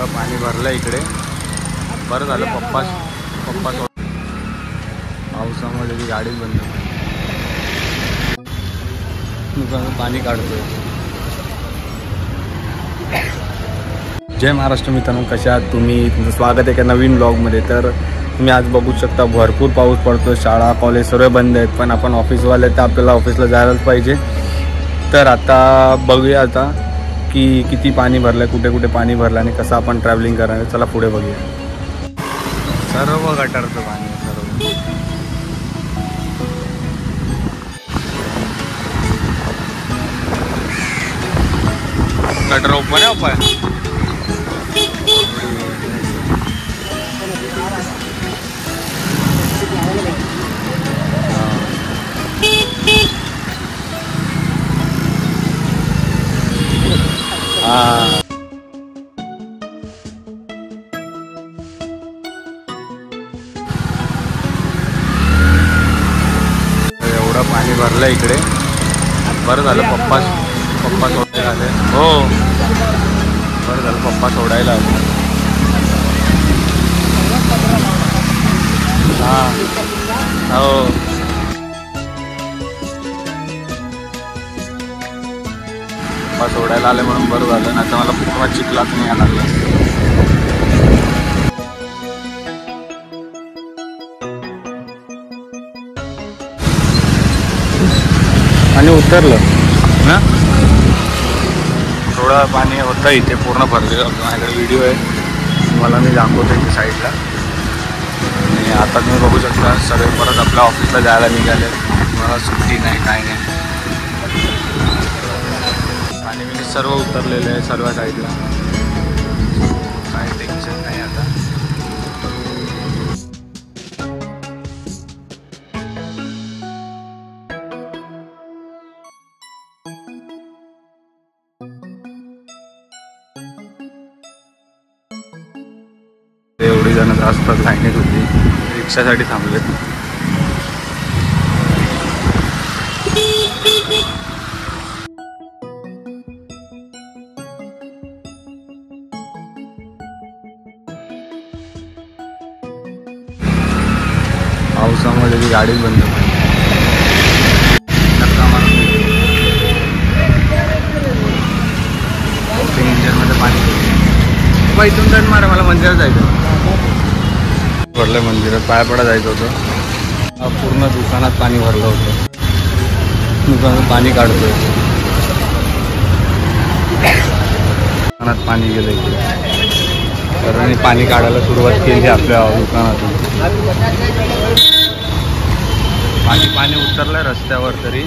एवढं पाणी भरलं इकडे. बरं झालं पप्पा पावसामध्ये ती गाडीच बंद दुकानात पाणी काढतोय. जय महाराष्ट्र मित्रांनो, कशा आहात तुम्ही? तुमचं स्वागत आहे एका नवीन ब्लॉगमध्ये. तर तुम्ही आज बघू शकता भरपूर पाऊस पडतो, शाळा कॉलेज सर्व बंद आहेत, पण आपण ऑफिसवाले तर आपल्याला ऑफिसला जायलाच पाहिजे. तर आता बघूया आता की किती पाणी भरलं आहे, कुठे कुठे पाणी भरलं आणि कसं आपण ट्रॅव्हलिंग करणार आहे. चला पुढे बघूया. सर्व गटारचं पाणी सर्व गटर ओपन आहे. एवढं पाणी भरलं इकडे. बरं झालं पप्पा सोडायला आले. हो बरं झालं पप्पा सोडायला आले. हो पप्पा सोडायला आले म्हणून बरं झालं, नाही तर मला पूर्ण चिखलात नाही यायला लागलं. आणि उतरलं ना, थोडं पाणी होतं इथे, पूर्ण भरलेलं होतं. माझ्याकडे व्हिडिओ आहे, तुम्हाला मी दाखवतो इथे साईडला. आणि आता तुम्ही बघू शकता सर्व परत आपल्या ऑफिसला जायला निघाले. मला सुट्टी नाही, काय नाही. आणि मी सर्व उतरलेले आहे सर्व साईडला, काय टेन्शन नाही आता. एवढी जण जास्त लाईनीत होती, रिक्षासाठी थांबलेत. पावसामध्ये ती गाडीच बंद पडली. इंजिनमध्ये पाणी इथून टर्न मारा, मला मंदिरात जायचं. भरलं मंदिरात, पाया पडा जायचं होतं. पूर्ण दुकानात पाणी भरलं होतं. दुकानात पाणी काढतोय, दुकानात पाणी गेलं इकडे. तर पाणी काढायला सुरुवात केली आपल्या दुकानातून. पाणी उतरलं रस्त्यावर. तरी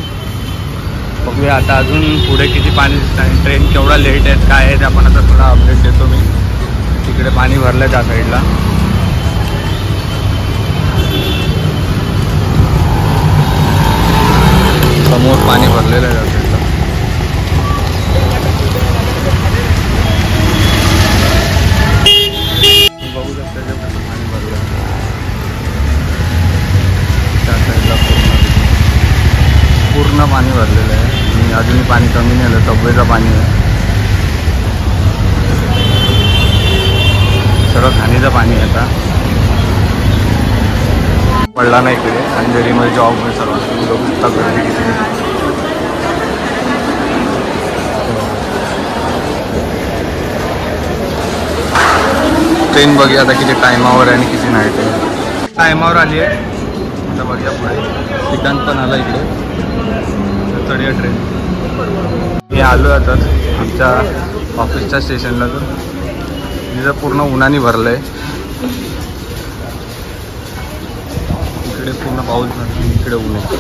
बघूया आता अजून पुढे किती पाणी दिसतं आणि ट्रेन केवढा लेट आहेत काय आहे ते आपण आता थोडा अपडेट देतो मी. तिकडे पाणी भरलं त्या साईडला. समोर पाणी भरलेलं आहे त्या साईडला. बघू शकता कसं पाणी भरलं त्या साईडला. पूर्ण पाणी भरलेलं आहे आणि अजूनही पाणी कमी नाही आलं. सबवेचं पाणी आहे, सर्व खाणीचं पाणी आहे. आता पडला नाही इकडे. अंधेरीमध्ये जॉबमध्ये सर्व बघू शकता गर्दी किती. ट्रेन बघूया आता किती टायमावर आहे आणि किती नाही. ते टायमावर आली आहे. आता बघूया पुढे. ठिकाण पण आला इकडे. चढूया ट्रेन. मी आलो आता आमच्या ऑफिसच्या स्टेशनला. तर तिथं पूर्ण उन्हाने भरलं आहे. इकडे पूर्ण पाऊस भरला, इकडे ऊन आहे.